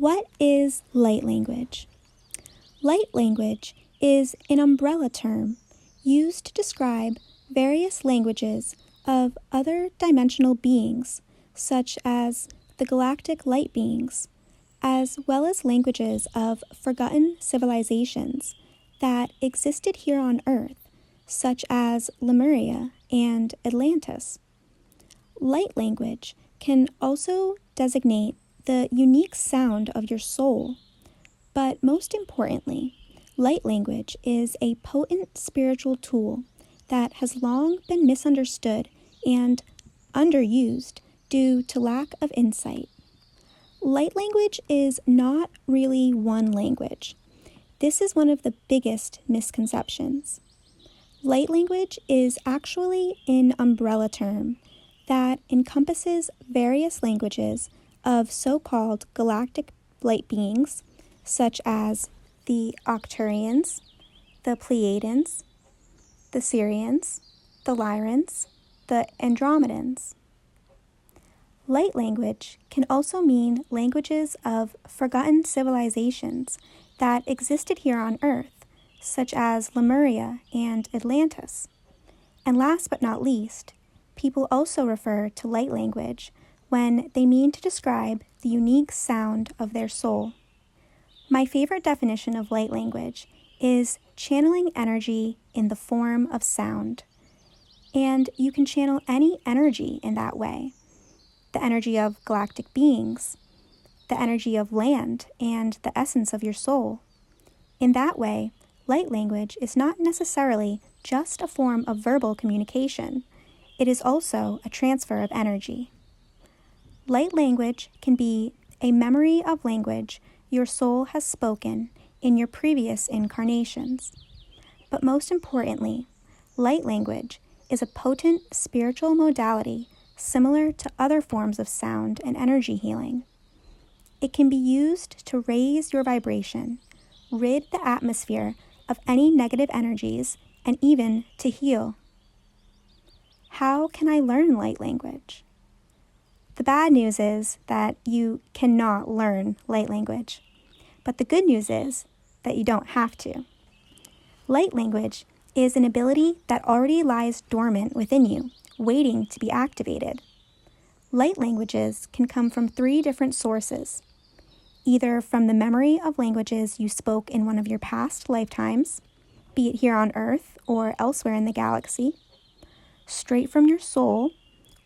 What is light language? Light language is an umbrella term used to describe various languages of other dimensional beings, such as the galactic light beings, as well as languages of forgotten civilizations that existed here on Earth, such as Lemuria and Atlantis. Light language can also designate the unique sound of your soul, but most importantly, light language is a potent spiritual tool that has long been misunderstood and underused due to lack of insight. Light language is not really one language. This is one of the biggest misconceptions. Light language is actually an umbrella term that encompasses various languages of so-called galactic light beings, such as the Arcturians, the Pleiadians, the Sirians, the Lyrans, the Andromedans. Light language can also mean languages of forgotten civilizations that existed here on Earth, such as Lemuria and Atlantis. And last but not least, people also refer to light language when they mean to describe the unique sound of their soul. My favorite definition of light language is channeling energy in the form of sound. And you can channel any energy in that way. The energy of galactic beings, the energy of land, and the essence of your soul. In that way, light language is not necessarily just a form of verbal communication. It is also a transfer of energy. Light language can be a memory of language your soul has spoken in your previous incarnations. But most importantly, light language is a potent spiritual modality similar to other forms of sound and energy healing. It can be used to raise your vibration, rid the atmosphere of any negative energies, and even to heal. How can I learn light language? The bad news is that you cannot learn light language, but the good news is that you don't have to. Light language is an ability that already lies dormant within you, waiting to be activated. Light languages can come from 3 different sources, either from the memory of languages you spoke in one of your past lifetimes, be it here on Earth or elsewhere in the galaxy, straight from your soul,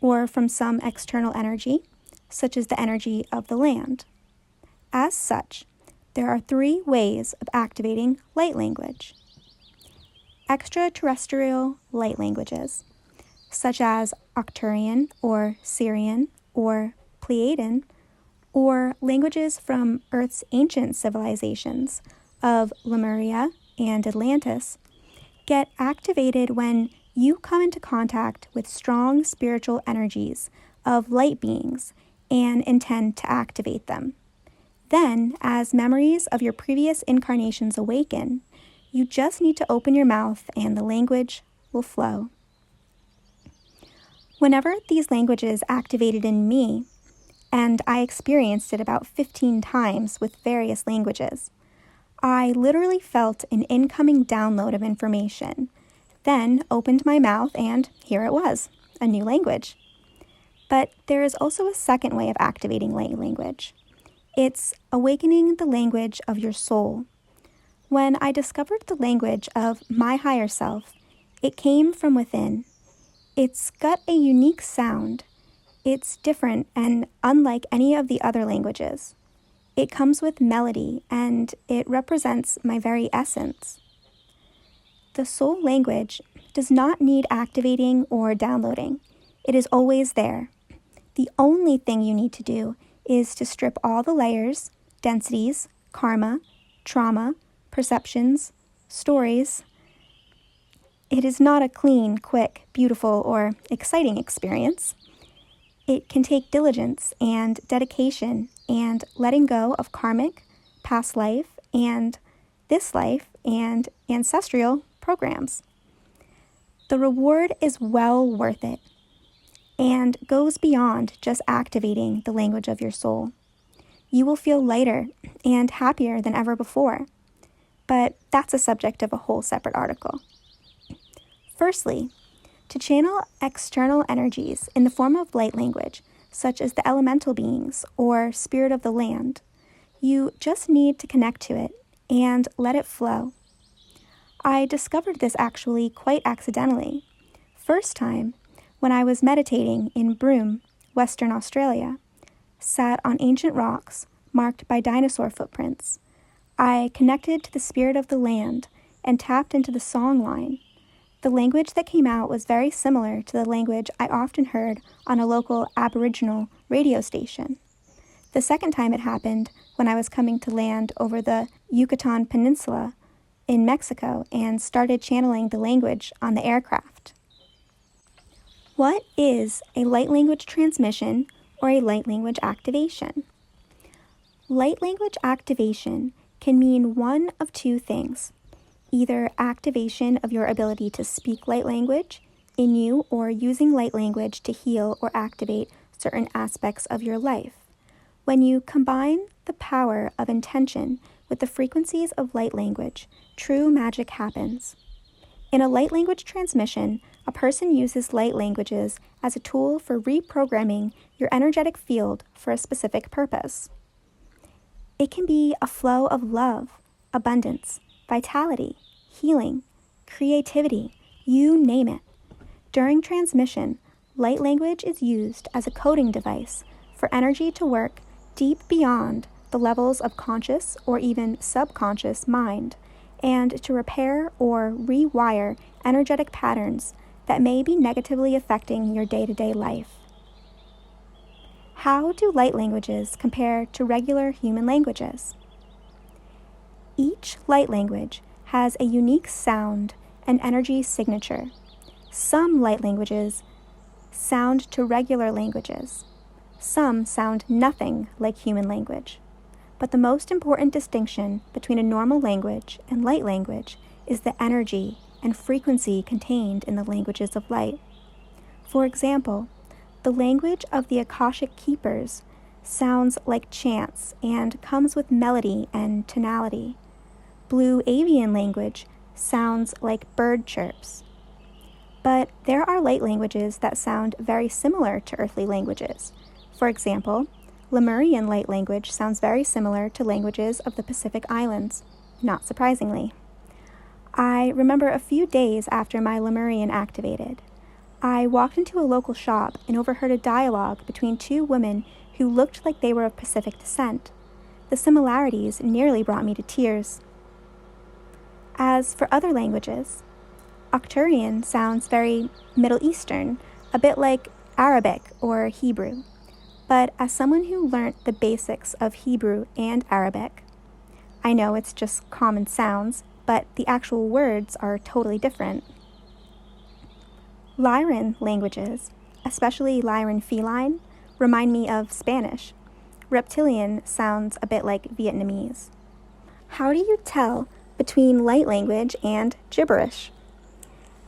or from some external energy, such as the energy of the land. As such, there are 3 ways of activating light language. Extraterrestrial light languages, such as Arcturian or Sirian or Pleiadian, or languages from Earth's ancient civilizations of Lemuria and Atlantis, get activated when you come into contact with strong spiritual energies of light beings and intend to activate them. Then, as memories of your previous incarnations awaken, you just need to open your mouth and the language will flow. Whenever these languages activated in me, and I experienced it about 15 times with various languages, I literally felt an incoming download of information, then opened my mouth and here it was, a new language. But there is also a second way of activating light language. It's awakening the language of your soul. When I discovered the language of my higher self, it came from within. It's got a unique sound. It's different and unlike any of the other languages. It comes with melody and it represents my very essence. The soul language does not need activating or downloading. It is always there. The only thing you need to do is to strip all the layers, densities, karma, trauma, perceptions, stories. It is not a clean, quick, beautiful, or exciting experience. It can take diligence and dedication and letting go of karmic, past life, and this life, and ancestral programs. The reward is well worth it and goes beyond just activating the language of your soul. you will feel lighter and happier than ever before. But that's a subject of a whole separate article. Firstly, to channel external energies in the form of light language, such as the elemental beings or spirit of the land, you just need to connect to it and let it flow. I discovered this actually quite accidentally. First time, when I was meditating in Broome, Western Australia, sat on ancient rocks marked by dinosaur footprints. I connected to the spirit of the land and tapped into the song line. The language that came out was very similar to the language I often heard on a local Aboriginal radio station. The second time it happened when I was coming to land over the Yucatan Peninsula in Mexico and started channeling the language on the aircraft. What is a light language transmission or a light language activation? Light language activation can mean one of two things: either activation of your ability to speak light language in you or using light language to heal or activate certain aspects of your life. When you combine the power of intention with the frequencies of light language, true magic happens. In a light language transmission, a person uses light languages as a tool for reprogramming your energetic field for a specific purpose. It can be a flow of love, abundance, vitality, healing, creativity, you name it. During transmission, light language is used as a coding device for energy to work deep beyond the levels of conscious or even subconscious mind, and to repair or rewire energetic patterns that may be negatively affecting your day-to-day life. How do light languages compare to regular human languages? Each light language has a unique sound and energy signature. Some light languages sound to regular languages. Some sound nothing like human language. But the most important distinction between a normal language and light language is the energy and frequency contained in the languages of light. For example, the language of the Akashic Keepers sounds like chants and comes with melody and tonality. Blue avian language sounds like bird chirps. But there are light languages that sound very similar to earthly languages. For example, Lemurian light language sounds very similar to languages of the Pacific Islands, not surprisingly. I remember a few days after my Lemurian activated, I walked into a local shop and overheard a dialogue between two women who looked like they were of Pacific descent. The similarities nearly brought me to tears. As for other languages, Arcturian sounds very Middle Eastern, a bit like Arabic or Hebrew. But as someone who learnt the basics of Hebrew and Arabic, I know it's just common sounds, but the actual words are totally different. Lyran languages, especially Lyran feline, remind me of Spanish. Reptilian sounds a bit like Vietnamese. How do you tell between light language and gibberish?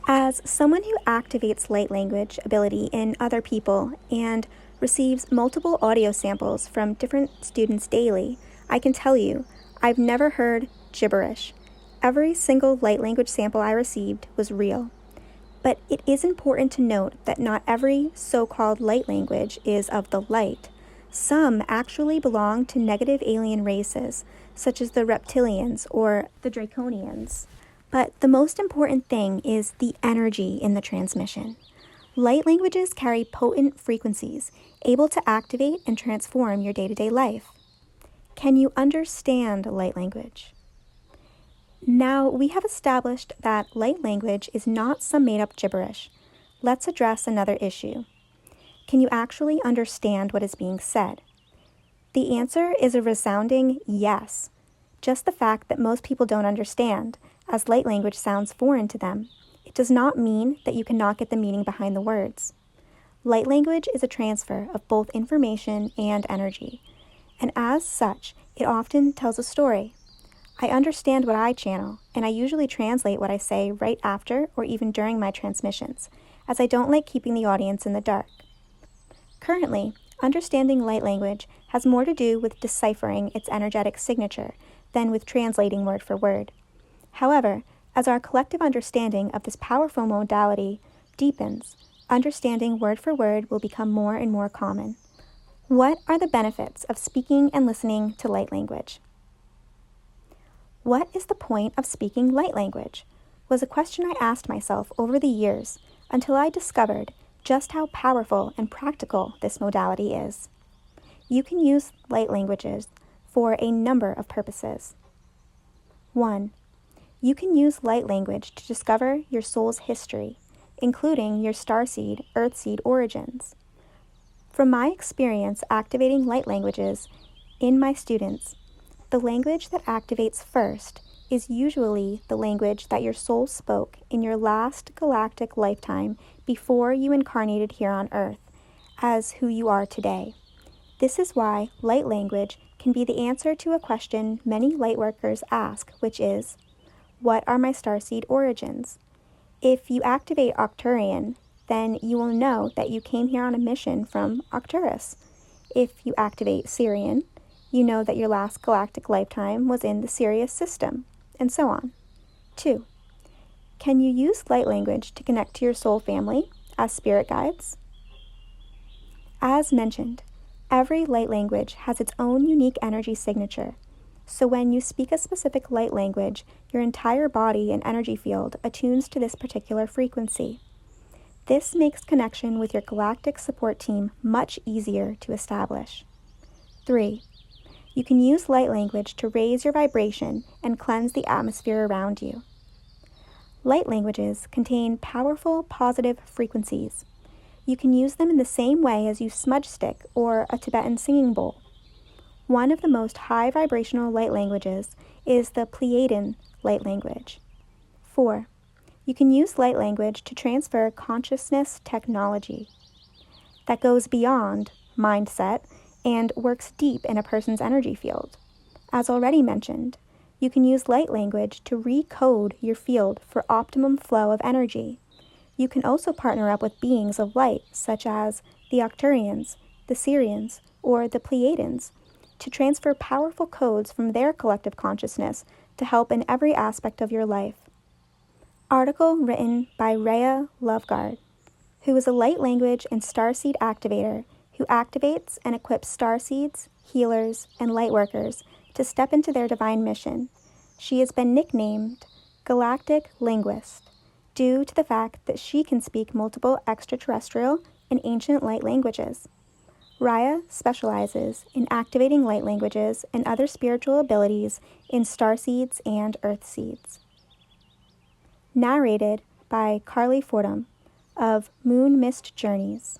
As someone who activates light language ability in other people and receives multiple audio samples from different students daily, I can tell you, I've never heard gibberish. Every single light language sample I received was real. But it is important to note that not every so-called light language is of the light. Some actually belong to negative alien races, such as the reptilians or the draconians. But the most important thing is the energy in the transmission. Light languages carry potent frequencies, able to activate and transform your day-to-day life. Can you understand light language? Now, we have established that light language is not some made-up gibberish. Let's address another issue. Can you actually understand what is being said? The answer is a resounding yes. Just the fact that most people don't understand, as light language sounds foreign to them, it does not mean that you cannot get the meaning behind the words. Light language is a transfer of both information and energy, and as such, it often tells a story. I understand what I channel, and I usually translate what I say right after or even during my transmissions, as I don't like keeping the audience in the dark. Currently, Understanding light language has more to do with deciphering its energetic signature than with translating word for word. However, as our collective understanding of this powerful modality deepens, understanding word for word will become more and more common. What are the benefits of speaking and listening to light language? What is the point of speaking light language? Was a question I asked myself over the years until I discovered just how powerful and practical this modality is. You can use light languages for a number of purposes. 1. You can use light language to discover your soul's history, including your starseed, earthseed origins. From my experience activating light languages in my students, the language that activates first is usually the language that your soul spoke in your last galactic lifetime before you incarnated here on Earth as who you are today. This is why light language can be the answer to a question many lightworkers ask, which is, what are my starseed origins? If you activate Arcturian, then you will know that you came here on a mission from Arcturus. If you activate Sirian, you know that your last galactic lifetime was in the Sirius system, and so on. 2. Can you use light language to connect to your soul family as spirit guides? As mentioned, every light language has its own unique energy signature. So when you speak a specific light language, your entire body and energy field attunes to this particular frequency. This makes connection with your galactic support team much easier to establish. 3. You can use light language to raise your vibration and cleanse the atmosphere around you. Light languages contain powerful positive frequencies. You can use them in the same way as you smudge stick or a Tibetan singing bowl. One of the most high vibrational light languages is the Pleiadian light language. 4. You can use light language to transfer consciousness technology that goes beyond mindset and works deep in a person's energy field. As already mentioned, you can use light language to recode your field for optimum flow of energy. You can also partner up with beings of light, such as the Arcturians, the Sirians, or the Pleiadians, to transfer powerful codes from their collective consciousness to help in every aspect of your life. Article written by Riya Loveguard, who is a light language and starseed activator who activates and equips starseeds, healers, and lightworkers to step into their divine mission. She has been nicknamed Galactic Linguist due to the fact that she can speak multiple extraterrestrial and ancient light languages. Riya specializes in activating light languages and other spiritual abilities in starseeds and earthseeds. Narrated by Fordham of Moon Mist Journeys.